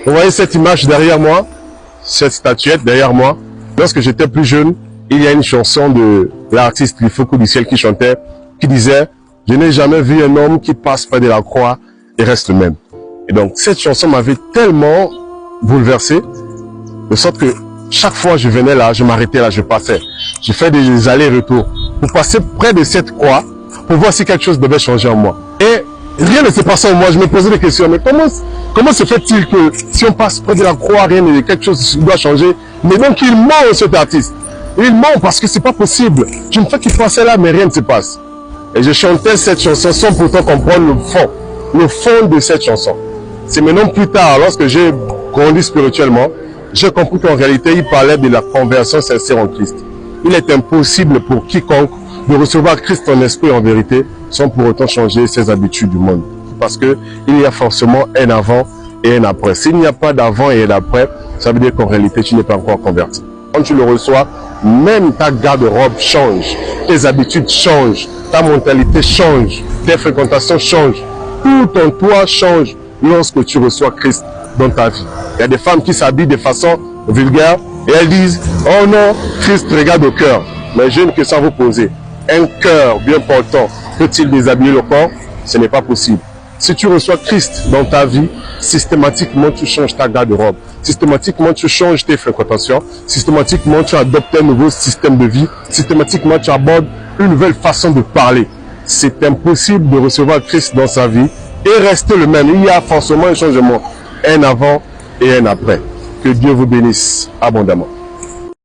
Vous voyez cette image derrière moi, cette statuette derrière moi. Lorsque j'étais plus jeune, il y a une chanson de l'artiste Lifoku du ciel qui chantait, qui disait « Je n'ai jamais vu un homme qui passe près de la croix et reste le même ». Et donc, cette chanson m'avait tellement bouleversé, de sorte que chaque fois que je venais là, je m'arrêtais là, je passais. Je fais des allers-retours pour passer près de cette croix, pour voir si quelque chose devait changer en moi. Et rien ne s'est passé en moi, je me posais des questions, mais comment se fait-il que si on passe près de la croix, rien ne, quelque chose doit changer? Mais donc il ment cet artiste. Il ment parce que c'est pas possible. Je me fais qu'il passait là, mais rien ne se passe. Et je chantais cette chanson sans pourtant comprendre le fond de cette chanson. C'est maintenant plus tard, lorsque j'ai grandi spirituellement, j'ai compris qu'en réalité, il parlait de la conversion sincère en Christ. Il est impossible pour quiconque de recevoir Christ en esprit et en vérité sans pour autant changer ses habitudes du monde. Parce que il y a forcément un avant et un après. S'il n'y a pas d'avant et un après, ça veut dire qu'en réalité, tu n'es pas encore converti. Quand tu le reçois, même ta garde-robe change, tes habitudes changent, ta mentalité change, tes fréquentations changent, tout en toi change lorsque tu reçois Christ dans ta vie. Il y a des femmes qui s'habillent de façon vulgaire et elles disent « Oh non, Christ regarde au cœur ». Mais j'ai une question à vous poser. Un cœur bien portant peut-il déshabiller le corps? Ce n'est pas possible. Si tu reçois Christ dans ta vie, systématiquement tu changes ta garde-robe. Systématiquement tu changes tes fréquentations. Systématiquement tu adoptes un nouveau système de vie. Systématiquement tu abordes une nouvelle façon de parler. C'est impossible de recevoir Christ dans sa vie et rester le même. Il y a forcément un changement. Un avant et un après. Que Dieu vous bénisse abondamment.